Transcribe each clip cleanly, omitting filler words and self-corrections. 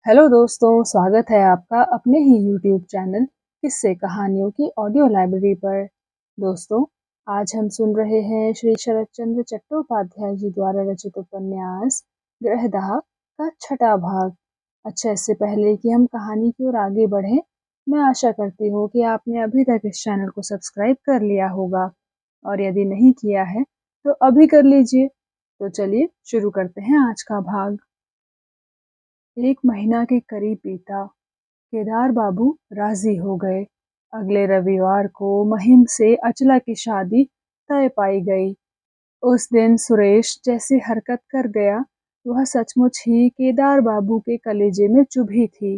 Hello दोस्तों, स्वागत है आपका अपने ही यूट्यूब चैनल किस्से कहानियों की ऑडियो लाइब्रेरी पर। दोस्तों, आज हम सुन रहे हैं श्री शरत चंद्र चट्टोपाध्याय जी द्वारा रचित उपन्यास ग्रहदाह का छठा भाग। अच्छा, इससे पहले कि हम कहानी की ओर आगे बढ़ें, मैं आशा करती हूँ कि आपने अभी तक इस चैनल को सब्सक्राइब कर लिया होगा, और यदि नहीं किया है तो अभी कर लीजिए। तो चलिए शुरू करते हैं आज का भाग। एक महीना के करीब बीता। केदार बाबू राजी हो गए। अगले रविवार को महिम से अचला की शादी तय पाई गई। उस दिन सुरेश जैसी हरकत कर गया, वह सचमुच ही केदार बाबू के कलेजे में चुभी थी।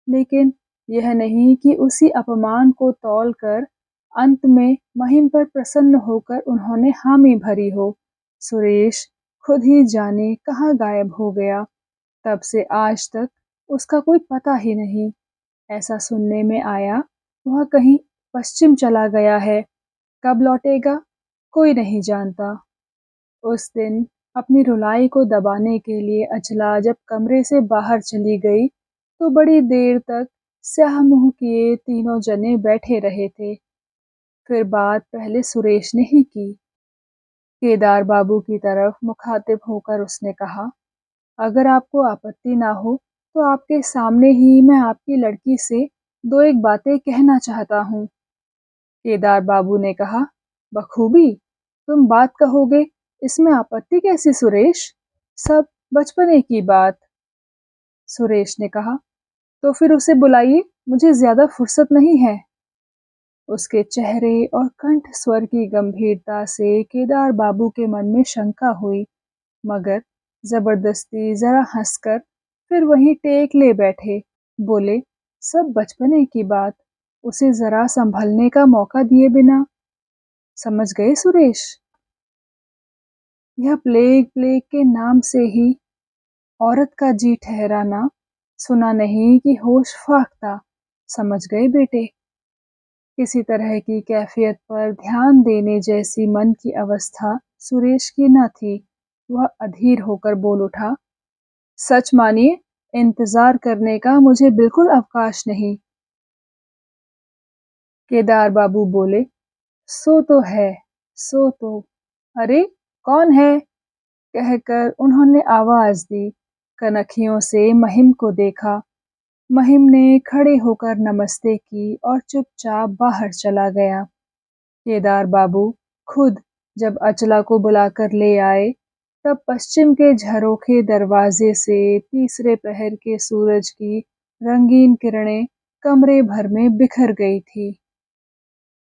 लेकिन यह नहीं कि उसी अपमान को तौलकर अंत में महिम पर प्रसन्न होकर उन्होंने हामी भरी हो। सुरेश खुद ही जाने कहाँ गायब हो गया। तब से आज तक उसका कोई पता ही नहीं। ऐसा सुनने में आया वह कहीं पश्चिम चला गया है। कब लौटेगा कोई नहीं जानता। उस दिन अपनी रुलाई को दबाने के लिए अचला जब कमरे से बाहर चली गई तो बड़ी देर तक स्याह मुंह किए तीनों जने बैठे रहे थे। फिर बात पहले सुरेश ने ही की। केदार बाबू की तरफ मुखातिब होकर उसने कहा, अगर आपको आपत्ति ना हो तो आपके सामने ही मैं आपकी लड़की से दो एक बातें कहना चाहता हूँ। केदार बाबू ने कहा, बखूबी, तुम बात कहोगे, इसमें आपत्ति कैसी सुरेश? सब बचपने की बात। सुरेश ने कहा, तो फिर उसे बुलाइए, मुझे ज्यादा फुर्सत नहीं है। उसके चेहरे और कंठ स्वर की गंभीरता से केदार बाबू के मन में शंका हुई, मगर जबरदस्ती जरा हंसकर फिर वहीं टेक ले बैठे। बोले, सब बचपने की बात, उसे जरा संभलने का मौका दिए बिना। समझ गए सुरेश? यह प्लेग प्लेग के नाम से ही औरत का जी ठहराना सुना नहीं कि होश फाख्ता। समझ गए बेटे? किसी तरह की कैफियत पर ध्यान देने जैसी मन की अवस्था सुरेश की न थी। वह अधीर होकर बोल उठा, सच मानिए, इंतजार करने का मुझे बिल्कुल अवकाश नहीं। केदार बाबू बोले, सो तो है, सो तो। अरे कौन है? कहकर उन्होंने आवाज दी। कनखियों से महिम को देखा। महिम ने खड़े होकर नमस्ते की और चुपचाप बाहर चला गया। केदार बाबू खुद जब अचला को बुलाकर ले आए, तब पश्चिम के झरोखे दरवाजे से तीसरे पहर के सूरज की रंगीन किरणें कमरे भर में बिखर गई थी।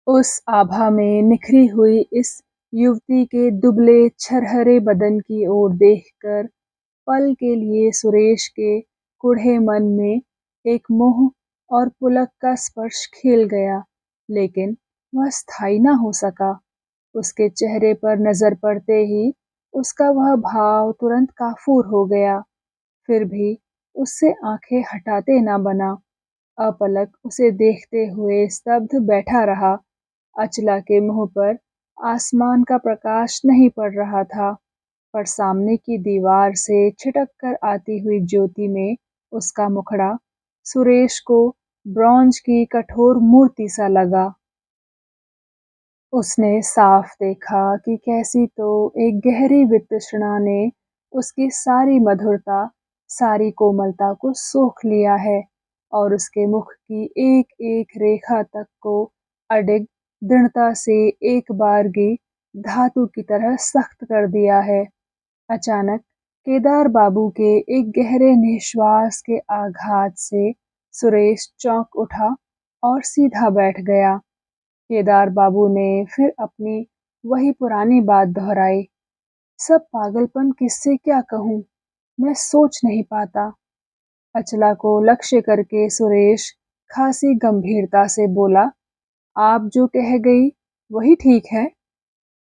उस आभा में निखरी हुई इस युवती के दुबले छरहरे बदन की ओर देखकर पल के लिए सुरेश के कुढ़े मन में एक मोह और पुलक का स्पर्श खेल गया, लेकिन वह स्थायी न हो सका। उसके चेहरे पर नजर पड़ते ही उसका वह भाव तुरंत काफूर हो गया। फिर भी उससे आंखें हटाते न बना। अपलक उसे देखते हुए स्तब्ध बैठा रहा। अचला के मुंह पर आसमान का प्रकाश नहीं पड़ रहा था, पर सामने की दीवार से छिटक कर आती हुई ज्योति में उसका मुखड़ा सुरेश को ब्रॉन्ज की कठोर मूर्ति सा लगा। उसने साफ देखा कि कैसी तो एक गहरी वितृष्णा ने उसकी सारी मधुरता, सारी कोमलता को सोख लिया है, और उसके मुख की एक एक रेखा तक को अडिग दृढ़ता से एक बारगी धातु की तरह सख्त कर दिया है। अचानक केदार बाबू के एक गहरे निश्वास के आघात से सुरेश चौंक उठा और सीधा बैठ गया। केदार बाबू ने फिर अपनी वही पुरानी बात दोहराई, सब पागलपन किससे क्या कहूँ, मैं सोच नहीं पाता। अचला को लक्ष्य करके सुरेश खासी गंभीरता से बोला, आप जो कह गई वही ठीक है।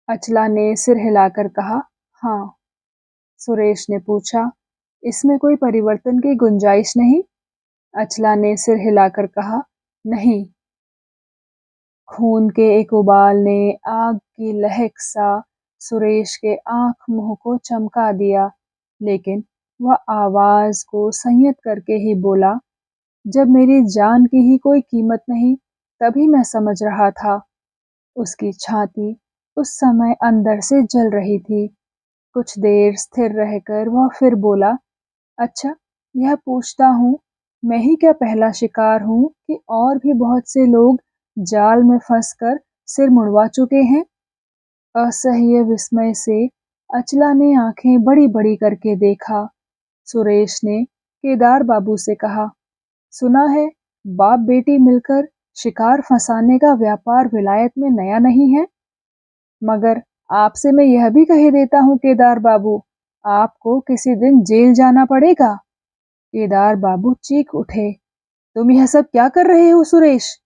अचला ने सिर हिलाकर कहा, हाँ। सुरेश ने पूछा, इसमें कोई परिवर्तन की गुंजाइश नहीं? अचला ने सिर हिलाकर कहा, नहीं। खून के एक उबाल ने आग की लहक सा सुरेश के आंख मुंह को चमका दिया, लेकिन वह आवाज को संयत करके ही बोला, जब मेरी जान की ही कोई कीमत नहीं, तभी मैं समझ रहा था। उसकी छाती उस समय अंदर से जल रही थी। कुछ देर स्थिर रहकर वह फिर बोला, अच्छा, यह पूछता हूँ, मैं ही क्या पहला शिकार हूँ कि और भी बहुत से लोग जाल में फंसकर सिर मुड़वा चुके हैं? असह्य विस्मय से अचला ने आंखें बड़ी-बड़ी करके देखा। सुरेश ने केदार बाबू से कहा, सुना है बाप बेटी मिलकर शिकार फंसाने का व्यापार विलायत में नया नहीं है, मगर आपसे मैं यह भी कह देता हूँ केदार बाबू, आपको किसी दिन जेल जाना पड़ेगा। केदार बाबू चीख उठे, तुम यह सब क्या कर रहे हो सुरेश?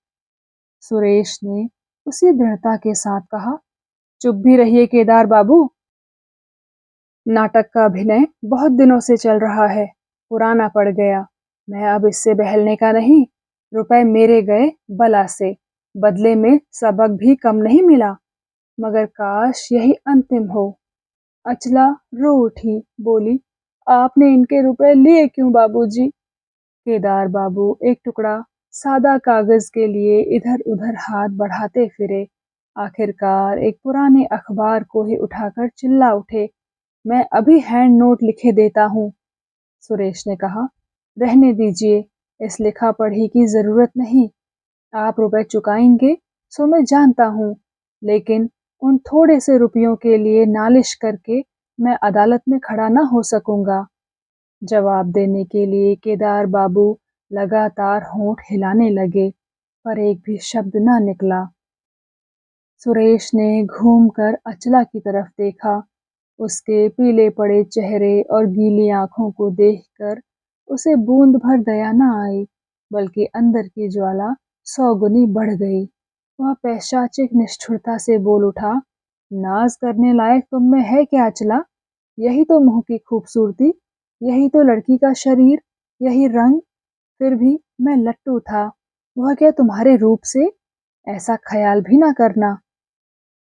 सुरेश ने उसी दृढ़ता के साथ कहा, चुप भी रहिए केदार बाबू। नाटक का अभिनय बहुत दिनों से चल रहा है, पुराना पड़ गया। मैं अब इससे बहलने का नहीं। रुपए मेरे गए बला से, बदले में सबक भी कम नहीं मिला, मगर काश यही अंतिम हो। अचला रो उठी, बोली, आपने इनके रुपए लिए क्यों बाबूजी? केदार बाबू एक टुकड़ा सादा कागज के लिए इधर उधर हाथ बढ़ाते फिरे। आखिरकार एक पुराने अखबार को ही उठाकर चिल्ला उठे, मैं अभी हैंड नोट लिखे देता हूँ। सुरेश ने कहा, रहने दीजिए, इस लिखा पढ़ी की जरूरत नहीं। आप रुपए चुकाएंगे सो मैं जानता हूँ, लेकिन उन थोड़े से रुपयों के लिए नालिश करके मैं अदालत में खड़ा ना हो सकूंगा। जवाब देने के लिए केदार बाबू लगातार होंठ हिलाने लगे, पर एक भी शब्द न निकला। सुरेश ने घूमकर अचला की तरफ देखा। उसके पीले पड़े चेहरे और गीली आंखों को देखकर उसे बूंद भर दया न आई, बल्कि अंदर की ज्वाला 100 गुनी बढ़ गई। वह पैशाचिक निष्ठुरता से बोल उठा, नाज करने लायक तुम में है क्या अचला? यही तो मुंह की खूबसूरती, यही तो लड़की का शरीर, यही रंग। फिर भी मैं लट्टू था, वह क्या तुम्हारे रूप से? ऐसा ख्याल भी ना करना।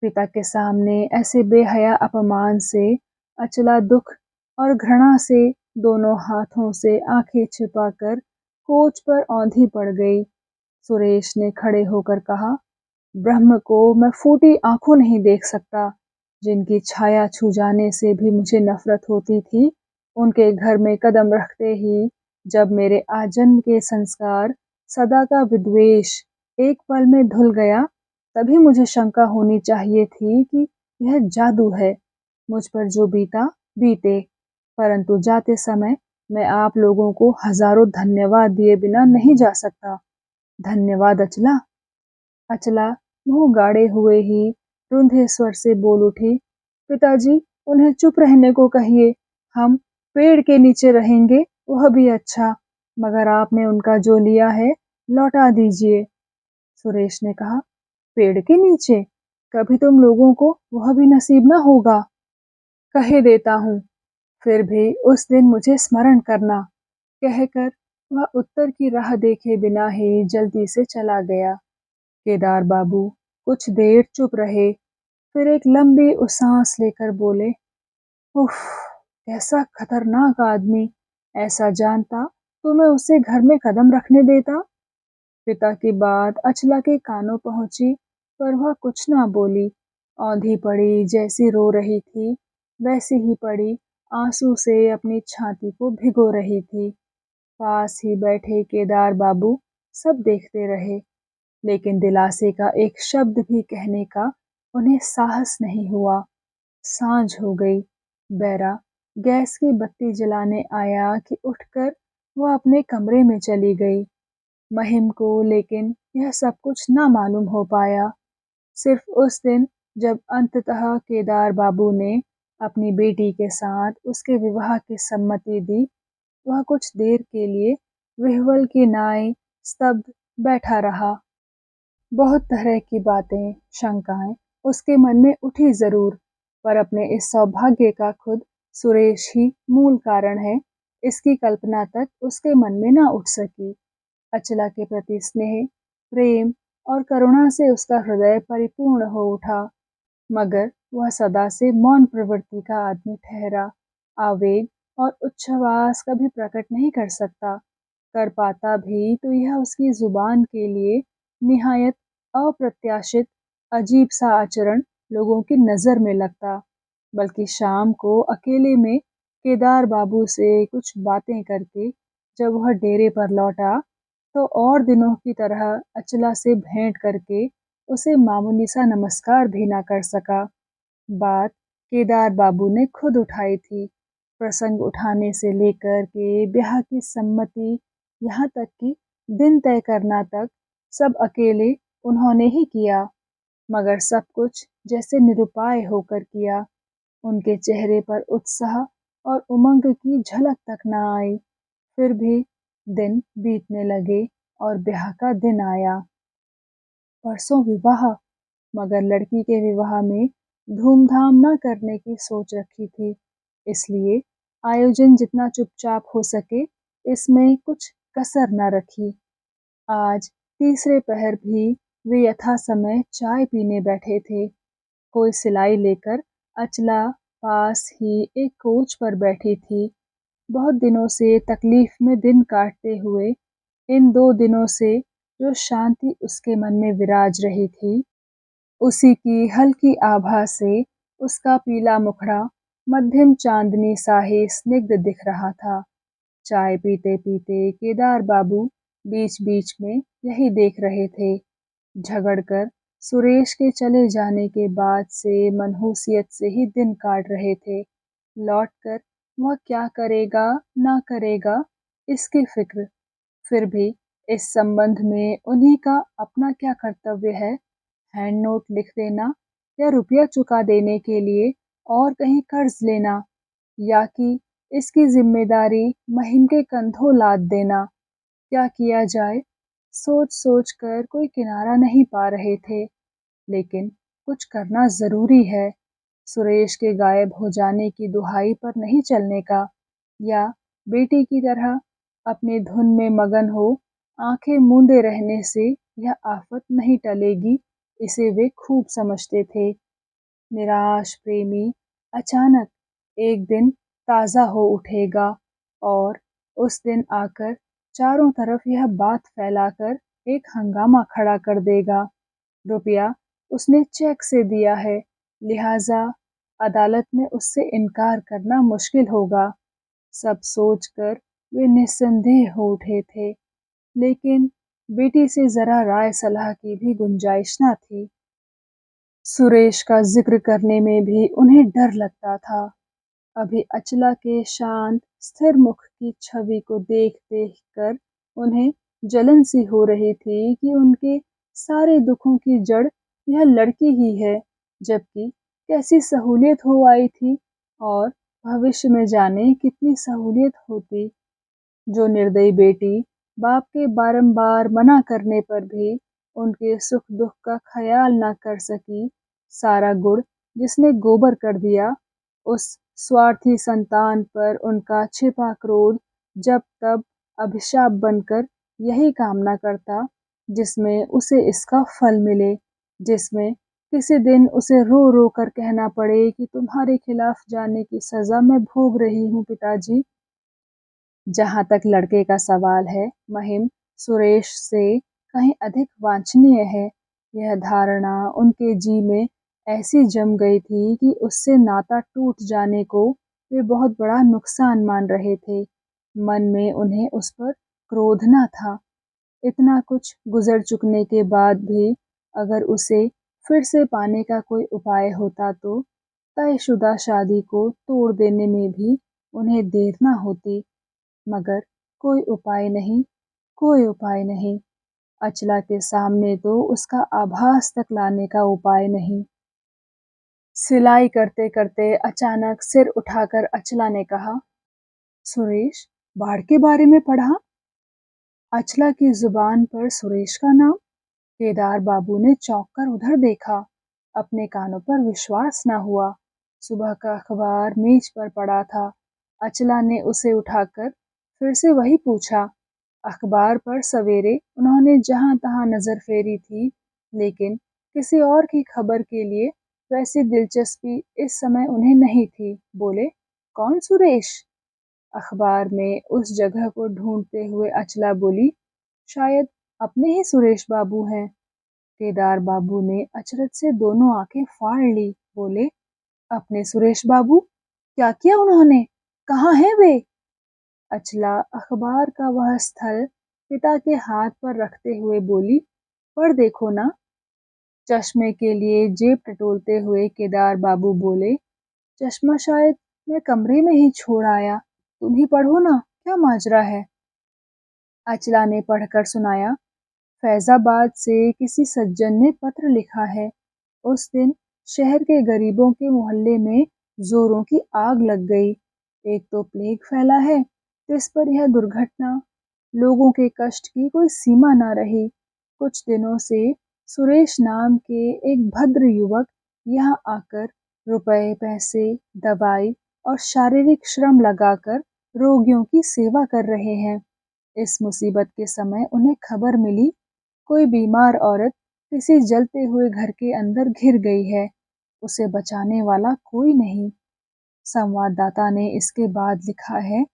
पिता के सामने ऐसे बेहया अपमान से अचला दुख और घृणा से दोनों हाथों से आंखें छिपाकर कोच पर औंधी पड़ गई। सुरेश ने खड़े होकर कहा, ब्रह्म को मैं फूटी आंखों नहीं देख सकता। जिनकी छाया छू जाने से भी मुझे नफरत होती थी, उनके घर में कदम रखते ही जब मेरे आजन्म के संस्कार, सदा का विद्वेष एक पल में धुल गया, तभी मुझे शंका होनी चाहिए थी कि यह जादू है। मुझ पर जो बीता बीते, परंतु जाते समय मैं आप लोगों को हजारों धन्यवाद दिए बिना नहीं जा सकता। धन्यवाद अचला। अचला मुंह गाड़े हुए ही रुंधे स्वर से बोल उठी, पिताजी, उन्हें चुप रहने को कहिए। हम पेड़ के नीचे रहेंगे, वह भी अच्छा, मगर आपने उनका जो लिया है लौटा दीजिए। सुरेश ने कहा, पेड़ के नीचे? कभी तुम लोगों को वह भी नसीब न होगा। कहे देता हूँ, फिर भी उस दिन मुझे स्मरण करना। कहकर वह उत्तर की राह देखे बिना ही जल्दी से चला गया। केदार बाबू कुछ देर चुप रहे, फिर एक लंबी उसांस लेकर बोले, उफ, कैसा खतरनाक आदमी। ऐसा जानता तो मैं उसे घर में कदम रखने देता। पिता की बात अचला के कानों पहुंची, पर वह कुछ ना बोली। औंधी पड़ी जैसी रो रही थी, वैसी ही पड़ी आंसू से अपनी छाती को भिगो रही थी। पास ही बैठे केदार बाबू सब देखते रहे, लेकिन दिलासे का एक शब्द भी कहने का उन्हें साहस नहीं हुआ। सांझ हो गई। बैरा गैस की बत्ती जलाने आया कि उठकर वह अपने कमरे में चली गई। महिम को लेकिन यह सब कुछ ना मालूम हो पाया। सिर्फ उस दिन जब अंततः केदार बाबू ने अपनी बेटी के साथ उसके विवाह की सम्मति दी, वह कुछ देर के लिए विह्वल की नाई स्तब्ध बैठा रहा। बहुत तरह की बातें, शंकाएं उसके मन में उठी जरूर, पर अपने इस सौभाग्य का खुद सुरेश ही मूल कारण है, इसकी कल्पना तक उसके मन में ना उठ सकी। अचला के प्रति स्नेह, प्रेम और करुणा से उसका हृदय परिपूर्ण हो उठा, मगर वह सदा से मौन प्रवृत्ति का आदमी ठहरा। आवेग और उच्छ्वास कभी प्रकट नहीं कर सकता। कर पाता भी तो यह उसकी जुबान के लिए निहायत अप्रत्याशित अजीब सा आचरण लोगों की नजर में लगता। बल्कि शाम को अकेले में केदार बाबू से कुछ बातें करके जब वह डेरे पर लौटा तो और दिनों की तरह अचला से भेंट करके उसे मामूली सा नमस्कार भी ना कर सका। बात केदार बाबू ने खुद उठाई थी। प्रसंग उठाने से लेकर के ब्याह की सम्मति, यहाँ तक कि दिन तय करना तक सब अकेले उन्होंने ही किया। मगर सब कुछ जैसे निरुपाय होकर किया। उनके चेहरे पर उत्साह और उमंग की झलक तक न आई। फिर भी दिन बीतने लगे और ब्याह का दिन आया। परसों विवाह, मगर लड़की के विवाह में धूमधाम न करने की सोच रखी थी। इसलिए आयोजन जितना चुपचाप हो सके इसमें कुछ कसर न रखी। आज तीसरे पहर भी वे यथा समय चाय पीने बैठे थे। कोई सिलाई लेकर अचला पास ही एक कोच पर बैठी थी। बहुत दिनों से तकलीफ में दिन काटते हुए इन 2 दिनों से जो शांति उसके मन में विराज रही थी, उसी की हल्की आभा से उसका पीला मुखड़ा मध्यम चांदनी सा ही स्निग्ध दिख रहा था। चाय पीते-पीते केदार बाबू बीच-बीच में यही देख रहे थे। झगड़कर सुरेश के चले जाने के बाद से मनहूसियत से ही दिन काट रहे थे। लौटकर वह क्या करेगा, ना करेगा, इसकी फिक्र। फिर भी इस संबंध में उन्हीं का अपना क्या कर्तव्य है? हैंड नोट लिख देना या रुपया चुका देने के लिए और कहीं कर्ज लेना, या कि इसकी जिम्मेदारी महिम के कंधों लाद देना। क्या किया जाए? सोच सोच कर कोई किनारा नहीं पा रहे थे। लेकिन कुछ करना जरूरी है। सुरेश के गायब हो जाने की दुहाई पर नहीं चलने का, या बेटी की तरह अपनी धुन में मगन हो आंखें मूंदे रहने से यह आफत नहीं टलेगी, इसे वे खूब समझते थे। निराश प्रेमी अचानक एक दिन ताजा हो उठेगा और उस दिन आकर चारों तरफ यह बात फैलाकर एक हंगामा खड़ा कर देगा। रुपया उसने चेक से दिया है, लिहाजा अदालत में उससे इनकार करना मुश्किल होगा। सब सोचकर वे निस्संदेह हो उठे थे। लेकिन बेटी से जरा राय सलाह की भी गुंजाइश न थी। सुरेश का जिक्र करने में भी उन्हें डर लगता था। अभी अचला के शांत स्थिर मुख की छवि को देख देख कर उन्हें जलन सी हो रही थी कि उनके सारे दुखों की जड़ यह लड़की ही है, जबकि कैसी सहूलियत हो आई थी और भविष्य में जाने कितनी सहूलियत होती। जो निर्दयी बेटी बाप के बारंबार मना करने पर भी उनके सुख दुख का ख्याल न कर सकी, सारा गुड़ जिसने गोबर कर दिया, उस स्वार्थी संतान पर उनका छिपा क्रोध जब तब अभिशाप बनकर यही कामना करता जिसमें उसे इसका फल मिले, जिसमें किसी दिन उसे रो रो कर कहना पड़े कि तुम्हारे खिलाफ जाने की सजा मैं भोग रही हूँ पिताजी। जहाँ तक लड़के का सवाल है, महिम सुरेश से कहीं अधिक वांछनीय है। यह धारणा उनके जी में ऐसी जम गई थी कि उससे नाता टूट जाने को वे बहुत बड़ा नुकसान मान रहे थे। मन में उन्हें उस पर क्रोध न था। इतना कुछ गुजर चुकने के बाद भी अगर उसे फिर से पाने का कोई उपाय होता तो तयशुदा शादी को तोड़ देने में भी उन्हें देर न होती। मगर कोई उपाय नहीं, कोई उपाय नहीं। अचला के सामने तो उसका आभास तक लाने का उपाय नहीं। सिलाई करते करते अचानक सिर उठाकर अचला ने कहा, सुरेश, बाढ़ के बारे में पढ़ा? अचला की जुबान पर सुरेश का नाम। केदार बाबू ने चौंक कर उधर देखा। अपने कानों पर विश्वास न हुआ। सुबह का अखबार मेज पर पड़ा था। अचला ने उसे उठाकर फिर से वही पूछा। अखबार पर सवेरे उन्होंने जहां तहां नजर फेरी थी, लेकिन किसी और की खबर के लिए वैसी दिलचस्पी इस समय उन्हें नहीं थी। बोले, कौन सुरेश? अखबार में उस जगह को ढूंढते हुए अचला बोली, शायद अपने ही सुरेश बाबू हैं। केदार बाबू ने अचरज से दोनों आंखें फाड़ ली, बोले, अपने सुरेश बाबू? क्या किया उन्होंने? कहाँ हैं वे? अचला अखबार का वह स्थल पिता के हाथ पर रखते हुए बोली, पर देखो ना। चश्मे के लिए जेब टटोलते हुए केदार बाबू बोले, चश्मा शायद मैं कमरे में ही छोड़ आया। तुम ही पढ़ो ना, क्या माजरा है? अचला ने पढ़कर सुनाया, फैजाबाद से किसी सज्जन ने पत्र लिखा है। उस दिन शहर के गरीबों के मोहल्ले में जोरों की आग लग गई। एक तो प्लेग फैला है, इस पर यह दुर्घटना। लोगों के कष्ट की कोई सीमा न रही। कुछ दिनों से सुरेश नाम के एक भद्र युवक यहाँ आकर रुपए, पैसे, दवाई और शारीरिक श्रम लगाकर रोगियों की सेवा कर रहे हैं। इस मुसीबत के समय उन्हें खबर मिली, कोई बीमार औरत किसी जलते हुए घर के अंदर घिर गई है। उसे बचाने वाला कोई नहीं। संवाददाता ने इसके बाद लिखा है,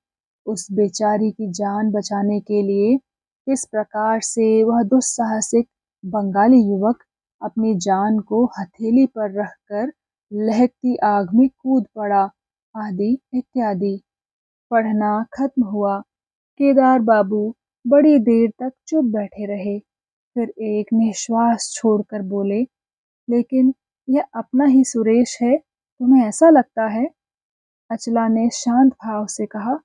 उस बेचारी की जान बचाने के लिए किस प्रकार से वह दुस्साहसिक बंगाली युवक अपनी जान को हथेली पर रखकर लहकती आग में कूद पड़ा, आदि इत्यादि। पढ़ना खत्म हुआ। केदार बाबू बड़ी देर तक चुप बैठे रहे, फिर एक निश्वास छोड़कर बोले, लेकिन यह अपना ही सुरेश है, तुम्हें ऐसा लगता है? अचला ने शांत भाव से कहा,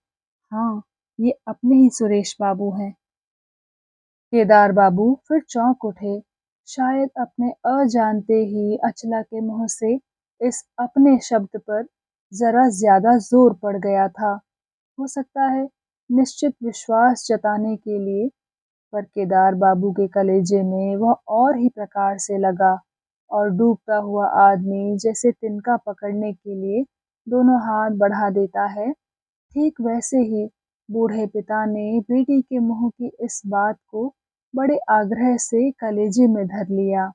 हाँ, ये अपने ही सुरेश बाबू हैं। केदार बाबू फिर चौंक उठे। शायद अपने अजानते ही अचला के मुंह से इस अपने शब्द पर जरा ज्यादा जोर पड़ गया था। हो सकता है निश्चित विश्वास जताने के लिए, पर केदार बाबू के कलेजे में वह और ही प्रकार से लगा, और डूबता हुआ आदमी जैसे तिनका पकड़ने के लिए दोनों हाथ बढ़ा देता है, ठीक वैसे ही बूढ़े पिता ने बेटी के मुंह की इस बात को बड़े आग्रह से कलेजे में धर लिया।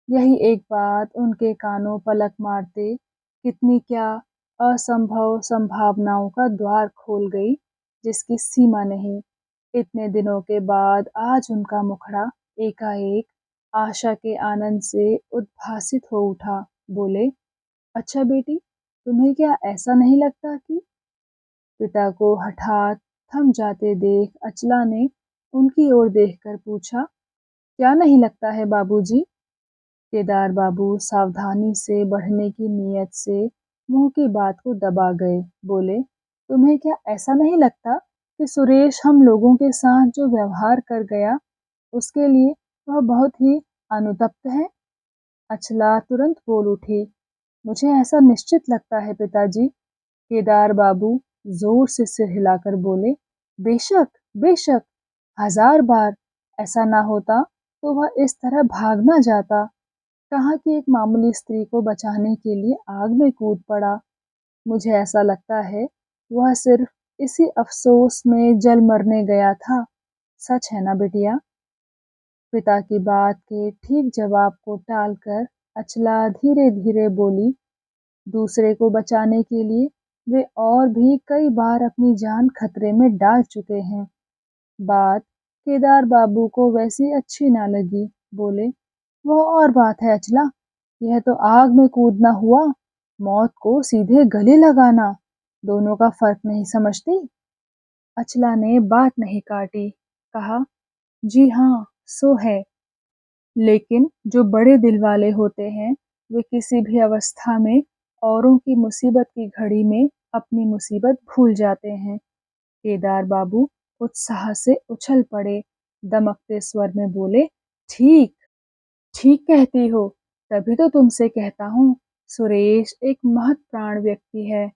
यही एक बात उनके कानों पलक मारते कितनी क्या असंभव संभावनाओं का द्वार खोल गई, जिसकी सीमा नहीं। इतने दिनों के बाद आज उनका मुखड़ा एकाएक आशा के आनंद से उद्भासित हो उठा। बोले, अच्छा बेटी, तुम्हें क्या ऐसा नहीं लगता कि? पिता को हठात थम जाते देख अचला ने उनकी ओर देखकर पूछा, क्या नहीं लगता है बाबूजी? केदार बाबू सावधानी से बढ़ने की नीयत से मुंह की बात को दबा गए। बोले, तुम्हें क्या ऐसा नहीं लगता कि सुरेश हम लोगों के साथ जो व्यवहार कर गया, उसके लिए वह बहुत ही अनुतप्त है? अचला तुरंत बोल उठी, मुझे ऐसा निश्चित लगता है पिताजी। केदार बाबू जोर से सिर हिलाकर बोले, बेशक, बेशक, हजार बार। ऐसा ना होता तो वह इस तरह भाग ना जाता। कहाँ की एक मामूली स्त्री को बचाने के लिए आग में कूद पड़ा। मुझे ऐसा लगता है वह सिर्फ इसी अफसोस में जल मरने गया था। सच है ना बिटिया? पिता की बात के ठीक जवाब को टालकर अचला धीरे धीरे बोली, दूसरे को बचाने के लिए वे और भी कई बार अपनी जान खतरे में डाल चुके हैं। बात केदार बाबू को वैसी अच्छी ना लगी। बोले, वह और बात है अचला, यह तो आग में कूदना हुआ, मौत को सीधे गले लगाना। दोनों का फर्क नहीं समझती? अचला ने बात नहीं काटी, कहा, जी हाँ, सो है। लेकिन जो बड़े दिल वाले होते हैं, वे किसी भी अवस्था में औरों की मुसीबत की घड़ी में अपनी मुसीबत भूल जाते हैं। केदार बाबू उत्साह से उछल पड़े, दमकते स्वर में बोले, ठीक, ठीक कहती हो। तभी तो तुमसे कहता हूँ, सुरेश एक महत प्राण व्यक्ति है।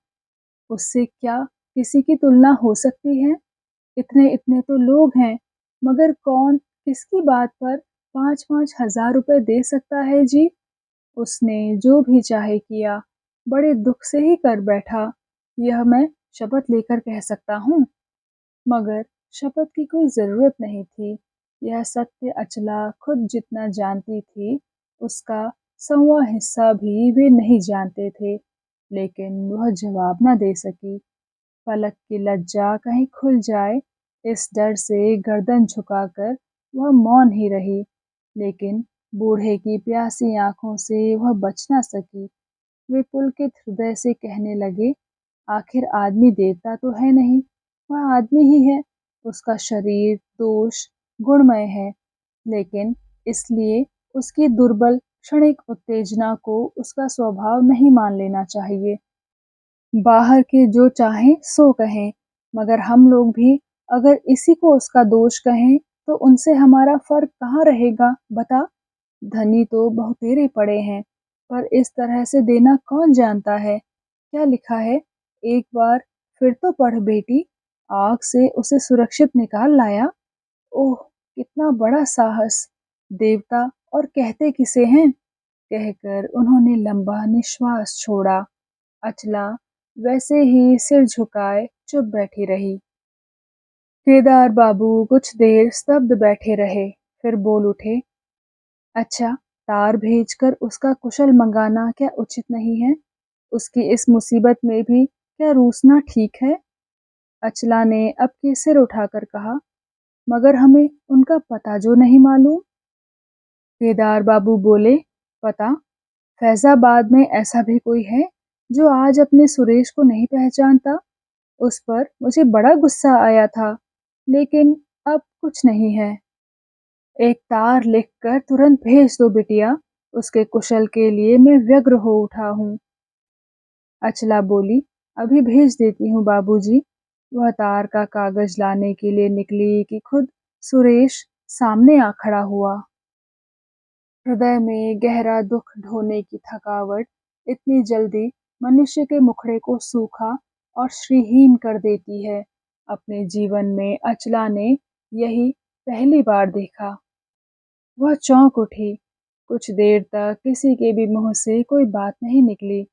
उससे क्या किसी की तुलना हो सकती है? इतने इतने तो लोग हैं, मगर कौन किसकी बात पर 5-5 हजार रुपए दे सकता है जी? उसने जो भी चाहे किया, बड़े दुख से ही कर बैठा, यह मैं शपथ लेकर कह सकता हूँ। मगर शपथ की कोई जरूरत नहीं थी। यह सत्य अचला खुद जितना जानती थी, उसका 100वां हिस्सा भी वे नहीं जानते थे। लेकिन वह जवाब न दे सकी। पलक की लज्जा कहीं खुल जाए, इस डर से गर्दन झुकाकर वह मौन ही रही। लेकिन बूढ़े की प्यासी आंखों से वह बच न सकी। वे पुलकित हृदय से कहने लगे, आखिर आदमी देवता तो है नहीं, वह आदमी ही है। उसका शरीर दोष गुणमय है, लेकिन इसलिए उसकी दुर्बल क्षणिक उत्तेजना को उसका स्वभाव नहीं मान लेना चाहिए। बाहर के जो चाहें सो कहें, मगर हम लोग भी अगर इसी को उसका दोष कहें तो उनसे हमारा फर्क कहाँ रहेगा बता। धनी तो बहुतेरे पड़े हैं, पर इस तरह से देना कौन जानता है। क्या लिखा है, एक बार फिर तो पढ़ बेटी। आग से उसे सुरक्षित निकाल लाया। ओह, कितना बड़ा साहस। देवता और कहते किसे हैं। कहकर उन्होंने लंबा निश्वास छोड़ा। अचला वैसे ही सिर झुकाए चुप बैठी रही। केदार बाबू कुछ देर स्तब्ध बैठे रहे, फिर बोल उठे, अच्छा, तार भेजकर उसका कुशल मंगाना क्या उचित नहीं है। उसकी इस मुसीबत में भी क्या रूसना ठीक है। अचला ने अब के सिर उठाकर कहा, मगर हमें उनका पता जो नहीं मालूम। केदार बाबू बोले, पता? फैजाबाद में ऐसा भी कोई है जो आज अपने सुरेश को नहीं पहचानता। उस पर मुझे बड़ा गुस्सा आया था, लेकिन अब कुछ नहीं है। एक तार लिखकर तुरंत भेज दो बिटिया, उसके कुशल के लिए मैं व्यग्र हो उठा हूँ। अचला बोली, अभी भेज देती हूँ बाबूजी। वह तार का कागज लाने के लिए निकली कि खुद सुरेश सामने आ खड़ा हुआ। हृदय में गहरा दुख ढोने की थकावट इतनी जल्दी मनुष्य के मुखड़े को सूखा और श्रीहीन कर देती है, अपने जीवन में अचला ने यही पहली बार देखा। वह चौंक उठी। कुछ देर तक किसी के भी मुंह से कोई बात नहीं निकली।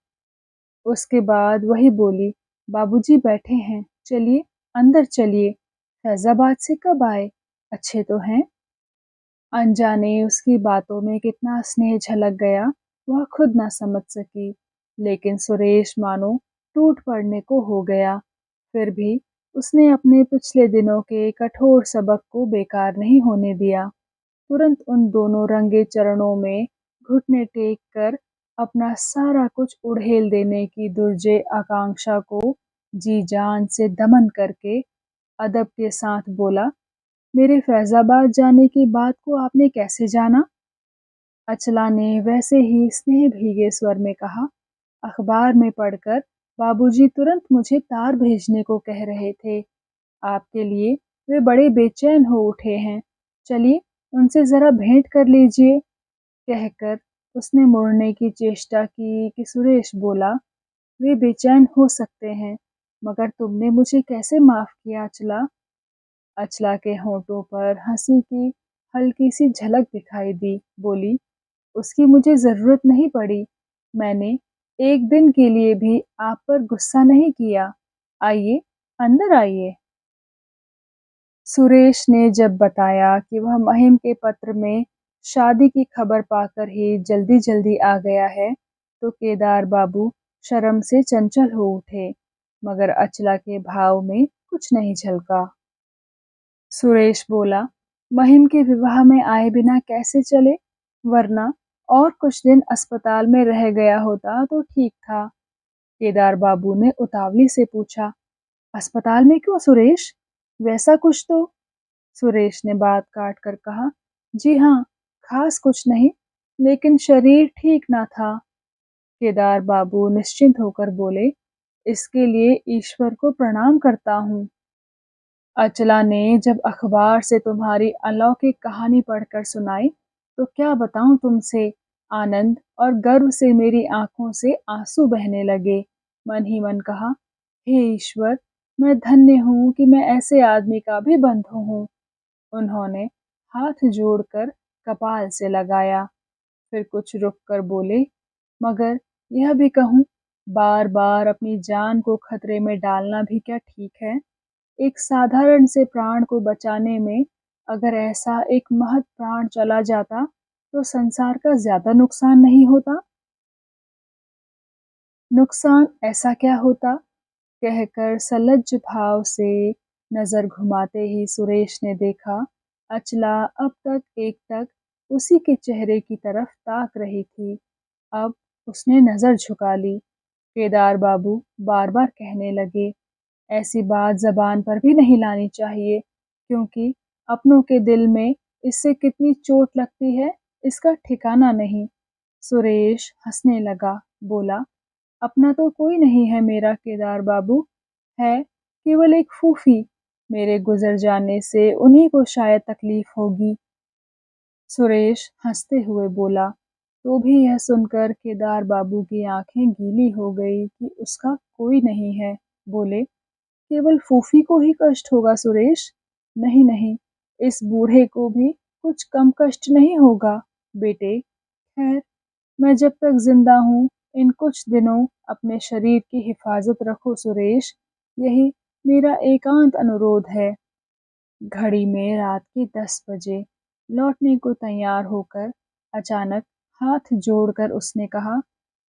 उसके बाद वही बोली, बाबूजी बैठे हैं, चलिए अंदर चलिए। फैजाबाद से कब आए? अच्छे तो हैं? अनजाने उसकी बातों में कितना स्नेह झलक गया, वह खुद ना समझ सकी। लेकिन सुरेश मानो टूट पड़ने को हो गया। फिर भी उसने अपने पिछले दिनों के कठोर सबक को बेकार नहीं होने दिया। तुरंत उन दोनों रंगे चरणों में घुटने टेक कर अपना सारा कुछ उड़ेल देने की दुर्जय आकांक्षा को जी जान से दमन करके अदब के साथ बोला, मेरे फैजाबाद जाने की बात को आपने कैसे जाना? अचला ने वैसे ही स्नेह भीगे स्वर में कहा, अखबार में पढ़कर बाबूजी तुरंत मुझे तार भेजने को कह रहे थे। आपके लिए वे बड़े बेचैन हो उठे हैं। चलिए उनसे जरा भेंट कर लीजिए। कहकर उसने मुड़ने की चेष्टा की कि सुरेश बोला, वे बेचैन हो सकते हैं, मगर तुमने मुझे कैसे माफ किया अचला। अचला के होठों पर हंसी की हल्की सी झलक दिखाई दी। बोली, उसकी मुझे जरूरत नहीं पड़ी। मैंने एक दिन के लिए भी आप पर गुस्सा नहीं किया। आइए, अंदर आइए। सुरेश ने जब बताया कि वह महिम के पत्र में शादी की खबर पाकर ही जल्दी जल्दी आ गया है, तो केदार बाबू शर्म से चंचल हो उठे, मगर अचला के भाव में कुछ नहीं झलका। सुरेश बोला, महिम के विवाह में आए बिना कैसे चले, वरना और कुछ दिन अस्पताल में रह गया होता तो ठीक था। केदार बाबू ने उतावली से पूछा, अस्पताल में क्यों सुरेश? वैसा कुछ तो। सुरेश ने बात काट कर कहा, जी हाँ, खास कुछ नहीं, लेकिन शरीर ठीक ना था। केदार बाबू निश्चिंत होकर बोले, इसके लिए ईश्वर को प्रणाम करता हूँ। अचला ने जब अखबार से तुम्हारी अलौकिक कहानी पढ़कर सुनाई, तो क्या बताऊं तुमसे। आनंद और गर्व से मेरी आंखों से आंसू बहने लगे। मन ही मन कहा, हे ईश्वर, मैं धन्य हूँ कि मैं ऐसे आदमी का भी बंधु हूँ। उन्होंने हाथ जोड़कर कपाल से लगाया, फिर कुछ रुक कर बोले, मगर यह भी कहूँ, बार बार अपनी जान को खतरे में डालना भी क्या ठीक है। एक साधारण से प्राण को बचाने में अगर ऐसा एक महत् प्राण चला जाता तो संसार का ज्यादा नुकसान नहीं होता। नुकसान ऐसा क्या होता? कहकर सलज्ज भाव से नजर घुमाते ही सुरेश ने देखा अचला अब तक एकटक उसी के चेहरे की तरफ ताक रही थी। अब उसने नजर झुका ली। केदार बाबू बार बार कहने लगे, ऐसी बात जबान पर भी नहीं लानी चाहिए, क्योंकि अपनों के दिल में इससे कितनी चोट लगती है इसका ठिकाना नहीं। सुरेश हंसने लगा, बोला, अपना तो कोई नहीं है मेरा केदार बाबू, है केवल एक फूफी। मेरे गुजर जाने से उन्हीं को शायद तकलीफ होगी। सुरेश हंसते हुए बोला। तो भी यह सुनकर केदार बाबू की आंखें गीली हो गई कि उसका कोई नहीं है। बोले, केवल फूफी को ही कष्ट होगा सुरेश? नहीं नहीं, इस बूढ़े को भी कुछ कम कष्ट नहीं होगा बेटे। खैर, मैं जब तक जिंदा हूँ इन कुछ दिनों अपने शरीर की हिफाजत रखो सुरेश, यही मेरा एकांत अनुरोध है। घड़ी में रात के 10 बजे लौटने को तैयार होकर अचानक हाथ जोड़कर उसने कहा,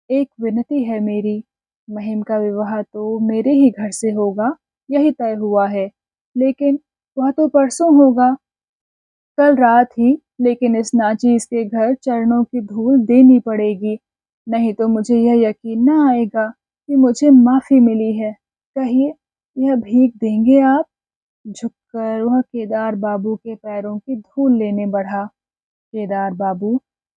एक विनती है मेरी। महिम का विवाह तो मेरे ही घर से होगा, यही तय हुआ है, लेकिन वह तो परसों होगा, कल रात ही। लेकिन इस नाचीज के घर चरणों की धूल देनी पड़ेगी, नहीं तो मुझे यह यकीन न आएगा कि मुझे माफी मिली है। कहिए, यह भीख देंगे आप? झुककर वह केदार बाबू के पैरों की धूल लेने बढ़ा। केदार बाबू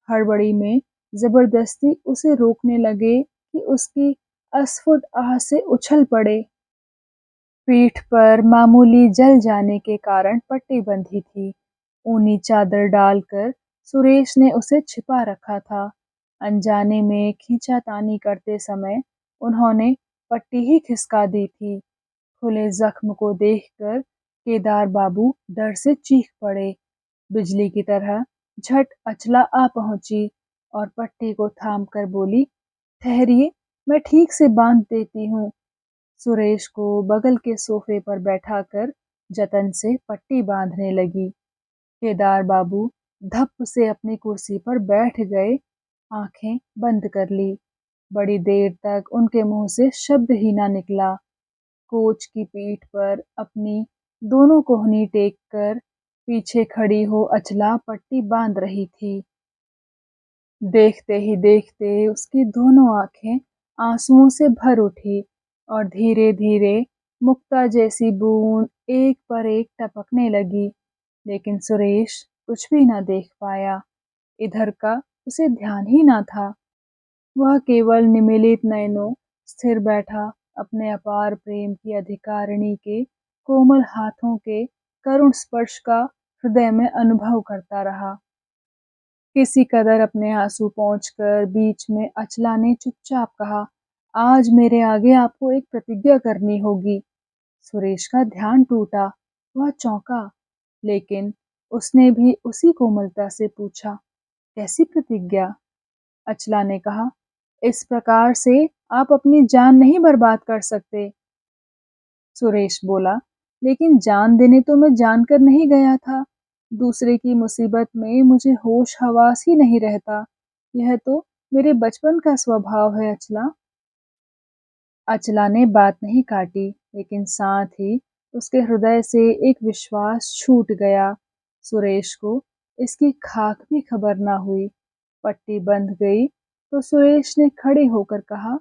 हड़बड़ी में जबरदस्ती उसे रोकने लगे कि उसकी अस्फुट आह से उछल पड़े। पीठ पर मामूली जल जाने के कारण पट्टी बंधी थी। ऊनी चादर डालकर सुरेश ने उसे छिपा रखा था। अनजाने में खींचातानी करते समय उन्होंने पट्टी ही खिसका दी थी। खुले जख्म को देखकर केदार बाबू डर से चीख पड़े। बिजली की तरह झट अचला आ पहुंची और पट्टी को थाम कर बोली, ठहरिए, मैं ठीक से बांध देती हूँ। सुरेश को बगल के सोफे पर बैठाकर जतन से पट्टी बांधने लगी। केदार बाबू धप से अपनी कुर्सी पर बैठ गए, आंखें बंद कर ली। बड़ी देर तक उनके मुंह से शब्द ही ना निकला। कोच की पीठ पर अपनी दोनों कोहनी टेक कर पीछे खड़ी हो अचला पट्टी बांध रही थी। देखते ही देखते उसकी दोनों आंखें आंसुओं से भर उठी और धीरे धीरे मुक्ता जैसी बूंद एक पर एक टपकने लगी। लेकिन सुरेश कुछ भी न देख पाया। इधर का उसे ध्यान ही न था। वह केवल निमीलित नयनों स्थिर बैठा अपने अपार प्रेम की अधिकारिणी के कोमल हाथों के करुण स्पर्श का हृदय में अनुभव करता रहा। किसी कदर अपने आंसू पहुंचकर बीच में अचला ने चुपचाप कहा, आज मेरे आगे आपको एक प्रतिज्ञा करनी होगी। सुरेश का ध्यान टूटा। वह चौंका, लेकिन उसने भी उसी कोमलता से पूछा, कैसी प्रतिज्ञा? अचला ने कहा, इस प्रकार से आप अपनी जान नहीं बर्बाद कर सकते। सुरेश बोला, लेकिन जान देने तो मैं जानकर नहीं गया था। दूसरे की मुसीबत में मुझे होश हवास ही नहीं रहता। यह तो मेरे बचपन का स्वभाव है अचला। अचला ने बात नहीं काटी, लेकिन साथ ही उसके हृदय से एक विश्वास छूट गया। सुरेश को इसकी खाक भी खबर ना हुई। पट्टी बंध गई तो सुरेश ने खड़े होकर कहा,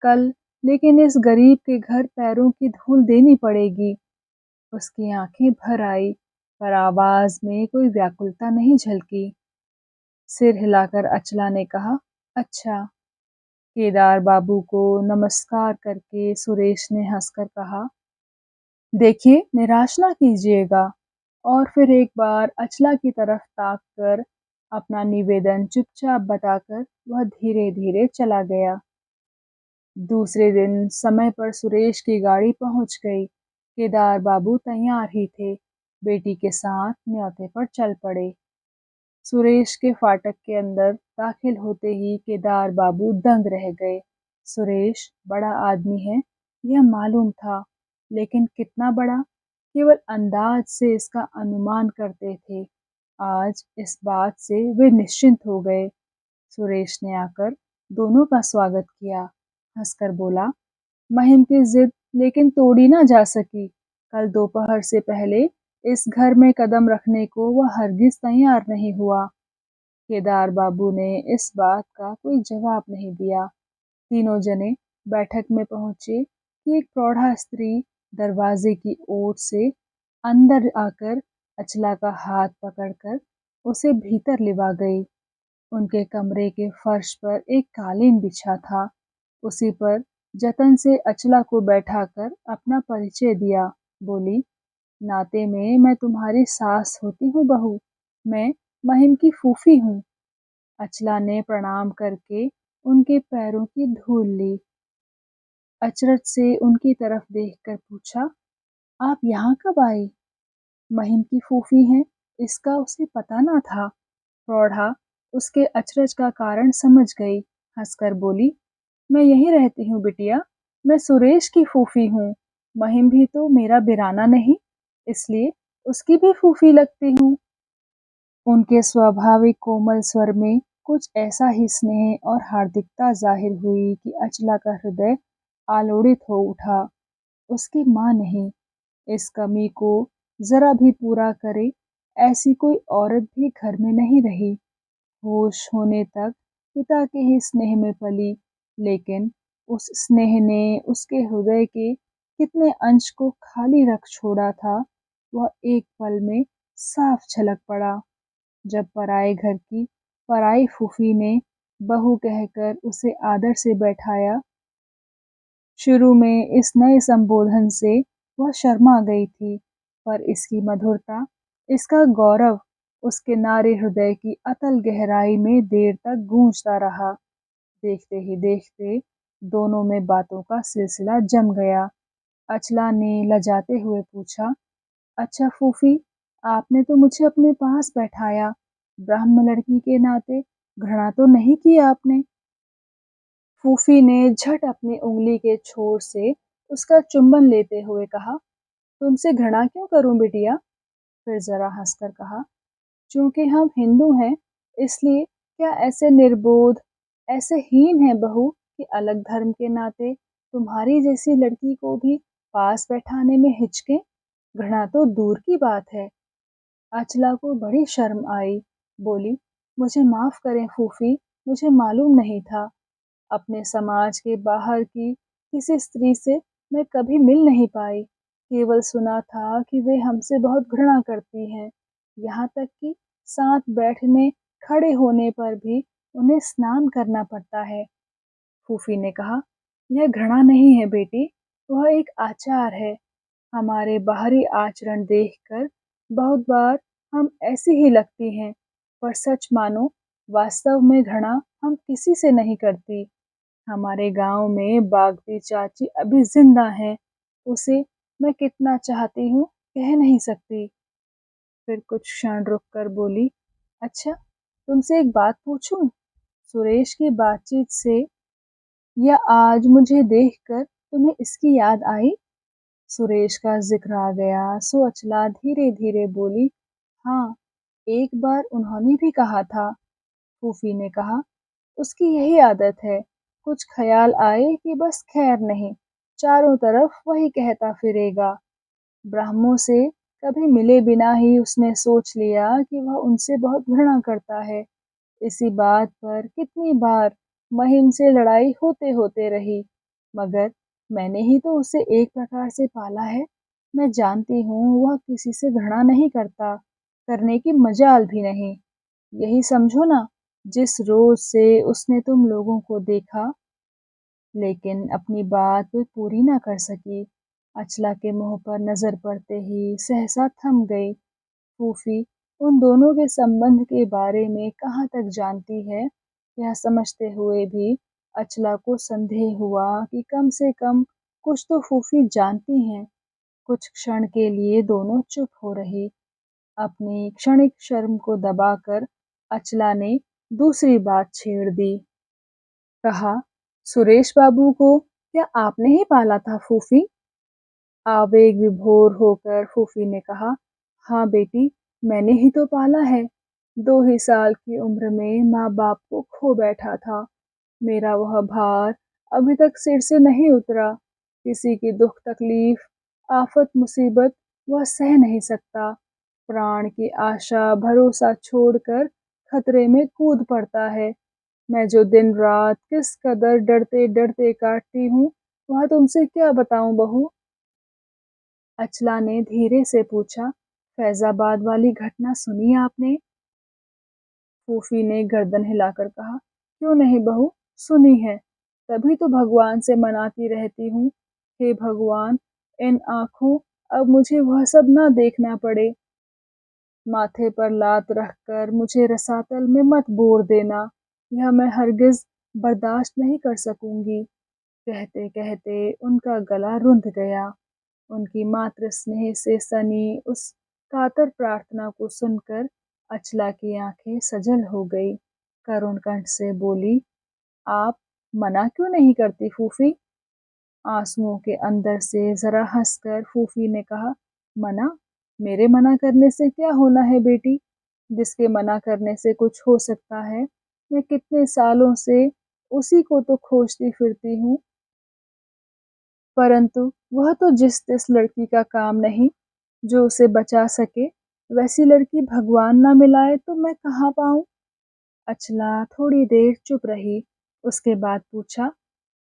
कल लेकिन इस गरीब के घर पैरों की धूल देनी पड़ेगी। उसकी आंखें भर आई, पर आवाज में कोई व्याकुलता नहीं झलकी। सिर हिलाकर अचला ने कहा, अच्छा। केदार बाबू को नमस्कार करके सुरेश ने हंसकर कहा, देखिए, निराश ना कीजिएगा। और फिर एक बार अचला की तरफ ताक कर अपना निवेदन चुपचाप बताकर वह धीरे धीरे चला गया। दूसरे दिन समय पर सुरेश की गाड़ी पहुंच गई। केदार बाबू तैयार ही थे। बेटी के साथ न्योते पर चल पड़े। सुरेश के फाटक के अंदर दाखिल होते ही केदार बाबू दंग रह गए। सुरेश बड़ा आदमी है, यह मालूम था, लेकिन कितना बड़ा, केवल अंदाज से इसका अनुमान करते थे। आज इस बात से वे निश्चिंत हो गए। सुरेश ने आकर दोनों का स्वागत किया, हंसकर बोला, महिम की जिद लेकिन तोड़ी ना जा सकी। कल दोपहर से पहले इस घर में कदम रखने को वह हरगिज तैयार नहीं हुआ। केदार बाबू ने इस बात का कोई जवाब नहीं दिया। तीनों जने बैठक में पहुंचे कि एक प्रौढ़ा स्त्री दरवाजे की ओर से अंदर आकर अचला का हाथ पकड़कर उसे भीतर लिवा गई। उनके कमरे के फर्श पर एक कालीन बिछा था। उसी पर जतन से अचला को बैठाकर अपना परिचय दिया। बोली, नाते में मैं तुम्हारी सास होती हूँ बहू। मैं महिम की फूफी हूँ। अचला ने प्रणाम करके उनके पैरों की धूल ली। अचरज से उनकी तरफ देखकर पूछा, आप यहाँ कब आई? महिम की फूफी हैं, इसका उसे पता न था। प्रौढ़ा उसके अचरज का कारण समझ गई। हंसकर बोली, मैं यहीं रहती हूँ बिटिया। मैं सुरेश की फूफी हूँ। महिम भी तो मेरा बिराना नहीं, इसलिए उसकी भी फूफी लगती हूँ। उनके स्वाभाविक कोमल स्वर में कुछ ऐसा ही स्नेह और हार्दिकता जाहिर हुई कि अचला का हृदय आलोड़ित हो उठा। उसकी माँ नहीं, इस कमी को जरा भी पूरा करे ऐसी कोई औरत भी घर में नहीं रही। होश होने तक पिता के ही स्नेह में पली, लेकिन उस स्नेह ने उसके हृदय के कितने अंश को खाली रख छोड़ा था, वह एक पल में साफ झलक पड़ा। जब पराए घर की पराई फूफी ने बहू कहकर उसे आदर से बैठाया। शुरू में इस नए संबोधन से वह शर्मा गई थी, पर इसकी मधुरता, इसका गौरव उसके नारी हृदय की अतल गहराई में देर तक गूंजता रहा। देखते ही देखते दोनों में बातों का सिलसिला जम गया। अचला ने लजाते हुए पूछा, अच्छा फूफी, आपने तो मुझे अपने पास बैठाया, ब्राह्मण लड़की के नाते घृणा तो नहीं की आपने? फूफी ने झट अपनी उंगली के छोर से उसका चुंबन लेते हुए कहा, तुमसे घृणा क्यों करूं बिटिया? फिर जरा हंसकर कहा, चूंकि हम हिंदू हैं, इसलिए क्या ऐसे निर्बोध, ऐसे हीन है बहू कि अलग धर्म के नाते तुम्हारी जैसी लड़की को भी पास बैठाने में हिचके? घृणा तो दूर की बात है। अचला को बड़ी शर्म आई। बोली, मुझे माफ करें फूफी, मुझे मालूम नहीं था। अपने समाज के बाहर की किसी स्त्री से मैं कभी मिल नहीं पाई। केवल सुना था कि वे हमसे बहुत घृणा करती हैं, यहाँ तक कि साथ बैठने खड़े होने पर भी उन्हें स्नान करना पड़ता है। फूफी ने कहा, यह घृणा नहीं है बेटी, वह एक आचार है। हमारे बाहरी आचरण देखकर बहुत बार हम ऐसी ही लगती हैं, पर सच मानो वास्तव में घृणा हम किसी से नहीं करती। हमारे गांव में बागदी चाची अभी जिंदा है, उसे मैं कितना चाहती हूँ कह नहीं सकती। फिर कुछ क्षण रुककर बोली, अच्छा तुमसे एक बात पूछूं? सुरेश की बातचीत से या आज मुझे देखकर तुम्हें इसकी याद आई? सुरेश का जिक्र आ गया सो अचला धीरे धीरे बोली, हाँ, एक बार उन्होंने भी कहा था। फूफी ने कहा, उसकी यही आदत है, कुछ ख्याल आए कि बस खैर नहीं, चारों तरफ वही कहता फिरेगा। ब्राह्मों से कभी मिले बिना ही उसने सोच लिया कि वह उनसे बहुत घृणा करता है। इसी बात पर कितनी बार महिम से लड़ाई होते होते रही, मगर मैंने ही तो उसे एक प्रकार से पाला है। मैं जानती हूँ वह किसी से घृणा नहीं करता, करने की मजाल भी नहीं। यही समझो ना, जिस रोज से उसने तुम लोगों को देखा, लेकिन अपनी बात वे पूरी ना कर सकी। अचला के मुंह पर नजर पड़ते ही सहसा थम गई। फूफी उन दोनों के संबंध के बारे में कहाँ तक जानती है, यह समझते हुए भी अचला को संदेह हुआ कि कम से कम कुछ तो फूफी जानती हैं। कुछ क्षण के लिए दोनों चुप हो रही। अपनी क्षणिक शर्म को दबाकर अचला ने दूसरी बात छेड़ दी। कहा, सुरेश बाबू को क्या आपने ही पाला था फूफी? आवेग विभोर होकर फूफी ने कहा, हाँ बेटी, मैंने ही तो पाला है। 2 ही साल की उम्र में माँ बाप को खो बैठा था। मेरा वह भार अभी तक सिर से नहीं उतरा। किसी की दुख तकलीफ, आफत मुसीबत वह सह नहीं सकता। प्राण की आशा भरोसा छोड़कर खतरे में कूद पड़ता है। मैं जो दिन रात किस कदर डरते डरते काटती हूँ, वह तुमसे क्या बताऊं बहू। अचला ने धीरे से पूछा, फैजाबाद वाली घटना सुनी आपने? फूफी ने गर्दन हिलाकर कहा, क्यों नहीं बहू, सुनी है। तभी तो भगवान से मनाती रहती हूँ, हे भगवान, इन आंखों अब मुझे वह सब ना देखना पड़े। माथे पर लात रखकर मुझे रसातल में मत बोर देना, यह मैं हरगिज बर्दाश्त नहीं कर सकूंगी। कहते कहते उनका गला रुंध गया। उनकी मातृ स्नेह से सनी उस कातर प्रार्थना को सुनकर अचला की आंखें सजल हो गई। करुण कंठ से बोली, आप मना क्यों नहीं करती फूफी? आंसुओं के अंदर से जरा हंसकर फूफी ने कहा, मना? मेरे मना करने से क्या होना है बेटी? जिसके मना करने से कुछ हो सकता है, मैं कितने सालों से उसी को तो खोजती फिरती हूँ। परंतु वह तो जिस तिस लड़की का काम नहीं जो उसे बचा सके, वैसी लड़की भगवान ना मिलाए तो मैं कहाँ पाऊं। अचला थोड़ी देर चुप रही। उसके बाद पूछा,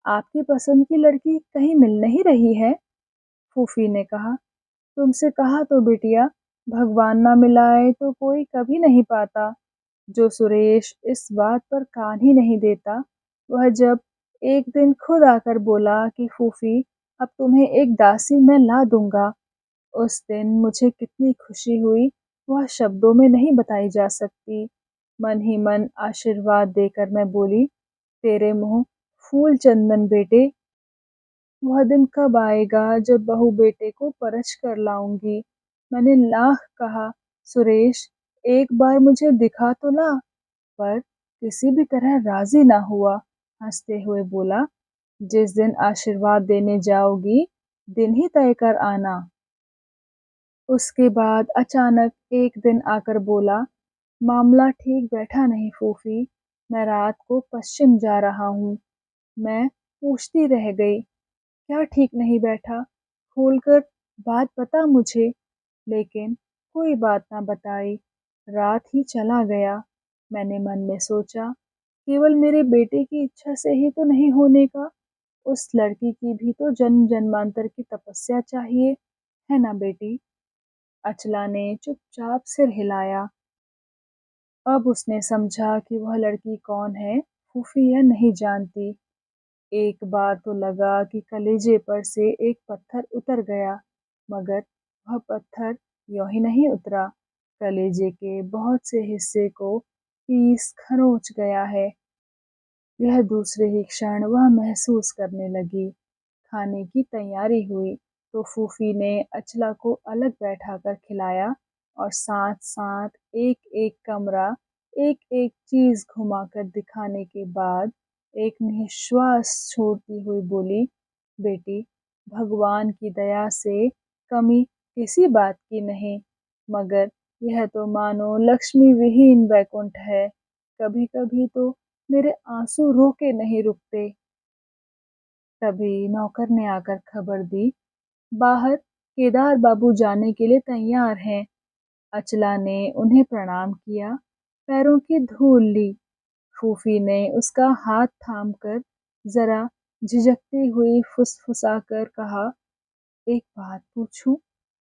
आपकी पसंद की लड़की कहीं मिल नहीं रही है? फूफी ने कहा, तुमसे कहा तो बिटिया, भगवान ना मिलाए तो कोई कभी नहीं पाता। जो सुरेश इस बात पर कान ही नहीं देता, वह जब एक दिन खुद आकर बोला कि फूफी, अब तुम्हें एक दासी मैं ला दूंगा, उस दिन मुझे कितनी खुशी हुई, वह शब्दों में नहीं बताई जा सकती। मन ही मन आशीर्वाद देकर मैं बोली, तेरे मुंह फूल चंदन बेटे। वह दिन कब आएगा जब बहू बेटे को परछ कर लाऊंगी। मैंने लाख कहा, सुरेश, एक बार मुझे दिखा तो ला, पर किसी भी तरह राजी ना हुआ। हंसते हुए बोला, जिस दिन आशीर्वाद देने जाओगी, दिन ही तय कर आना। उसके बाद अचानक एक दिन आकर बोला, मामला ठीक बैठा नहीं फूफी, मैं रात को पश्चिम जा रहा हूँ। मैं पूछती रह गई, क्या ठीक नहीं बैठा, खोलकर बात बता मुझे। लेकिन कोई बात ना बताई। रात ही चला गया। मैंने मन में सोचा, केवल मेरे बेटे की इच्छा से ही तो नहीं होने का, उस लड़की की भी तो जन्म जन्मांतर की तपस्या चाहिए, है ना बेटी? अचला ने चुपचाप सिर हिलाया। अब उसने समझा कि वह लड़की कौन है, फूफी यह नहीं जानती। एक बार तो लगा कि कलेजे पर से एक पत्थर उतर गया, मगर वह पत्थर यूं ही नहीं उतरा, कलेजे के बहुत से हिस्से को पीस खरोंच गया है। यह दूसरे ही क्षण वह महसूस करने लगी। खाने की तैयारी हुई तो फूफी ने अचला को अलग बैठाकर खिलाया और साथ साथ एक एक कमरा, एक एक चीज घुमाकर दिखाने के बाद एक निश्वास छोड़ती हुई बोली, बेटी, भगवान की दया से कमी किसी बात की नहीं, मगर यह तो मानो लक्ष्मी विहीन वैकुंठ है। कभी कभी तो मेरे आंसू रोके नहीं रुकते। तभी नौकर ने आकर खबर दी, बाहर केदार बाबू जाने के लिए तैयार हैं। अचला ने उन्हें प्रणाम किया, पैरों की धूल ली। फूफी ने उसका हाथ थामकर जरा झिझकती हुई फुसफुसाकर कहा, एक बात पूछूं,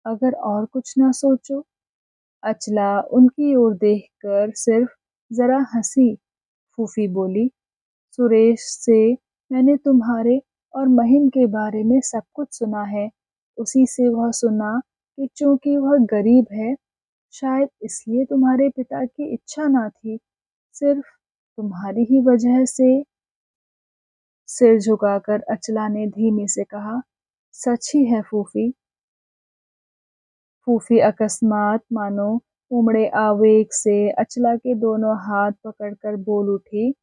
अगर और कुछ ना सोचो। अचला उनकी ओर देखकर सिर्फ जरा हंसी। फूफी बोली, सुरेश से मैंने तुम्हारे और महिम के बारे में सब कुछ सुना है। उसी से वह सुना कि चूंकि वह गरीब है, शायद इसलिए तुम्हारे पिता की इच्छा ना थी, सिर्फ तुम्हारी ही वजह से। सिर झुकाकर अचला ने धीमे से कहा, सच ही है फूफी। फूफी अकस्मात मानो उमड़े आवेग से अचला के दोनों हाथ पकड़कर बोल उठी,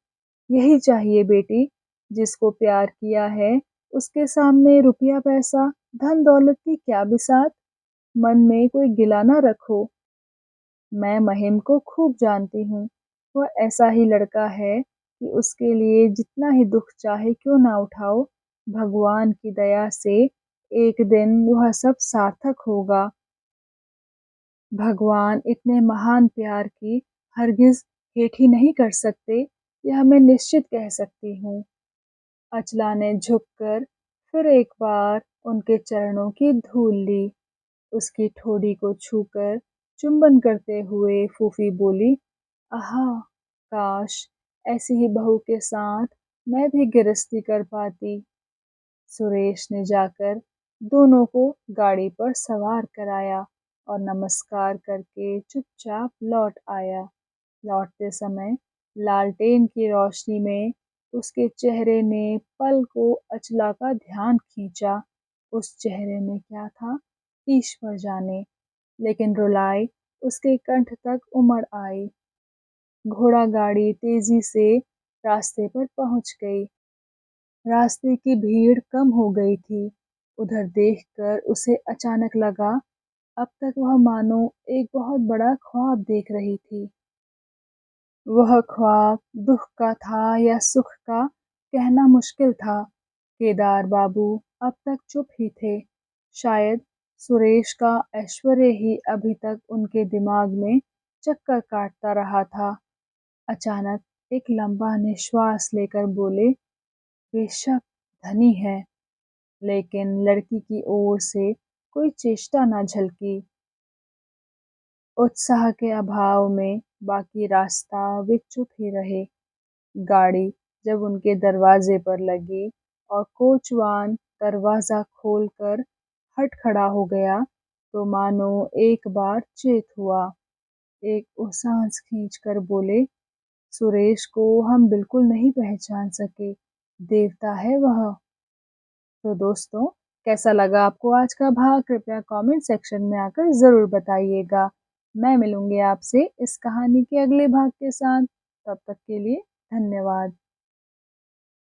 यही चाहिए बेटी, जिसको प्यार किया है उसके सामने रुपया पैसा धन दौलत की क्या बिसात। मन में कोई गिला ना रखो। मैं महिम को खूब जानती हूँ, वह ऐसा ही लड़का है कि उसके लिए जितना ही दुख चाहे क्यों ना उठाओ, भगवान की दया से एक दिन वह सब सार्थक होगा। भगवान इतने महान प्यार की हरगिज़ हेठी नहीं कर सकते, यह मैं निश्चित कह सकती हूँ। अचला ने झुककर फिर एक बार उनके चरणों की धूल ली। उसकी ठोड़ी को छूकर चुंबन करते हुए फूफी बोली, आहा! काश ऐसी ही बहू के साथ मैं भी गिरस्ती कर पाती। सुरेश ने जाकर दोनों को गाड़ी पर सवार कराया और नमस्कार करके चुपचाप लौट आया। लौटते समय लालटेन की रोशनी में उसके चेहरे ने पल को अचला का ध्यान खींचा। उस चेहरे में क्या था, ईश्वर जाने, लेकिन रुलाई उसके कंठ तक उमड़ आई। घोड़ा गाड़ी तेजी से रास्ते पर पहुंच गई। रास्ते की भीड़ कम हो गई थी। उधर देखकर उसे अचानक लगा, अब तक वह मानो एक बहुत बड़ा ख्वाब देख रही थी। वह ख्वाब दुख का था या सुख का, कहना मुश्किल था। केदार बाबू अब तक चुप ही थे। शायद सुरेश का ऐश्वर्य ही अभी तक उनके दिमाग में चक्कर काटता रहा था। अचानक एक लंबा निश्वास लेकर बोले, बेशक धनी है, लेकिन लड़की की ओर से कोई चेष्टा न झलकी। उत्साह के अभाव में बाकी रास्ता वे चुप ही रहे। गाड़ी जब उनके दरवाजे पर लगी और कोचवान दरवाजा खोलकर हट खड़ा हो गया, तो मानो एक बार चेत हुआ। एक सांस खींचकर बोले, सुरेश को हम बिल्कुल नहीं पहचान सके, देवता है वह। तो दोस्तों, कैसा लगा आपको आज का भाग? कृपया कमेंट सेक्शन में आकर ज़रूर बताइएगा। मैं मिलूंगी आपसे इस कहानी के अगले भाग के साथ। तब तक के लिए धन्यवाद।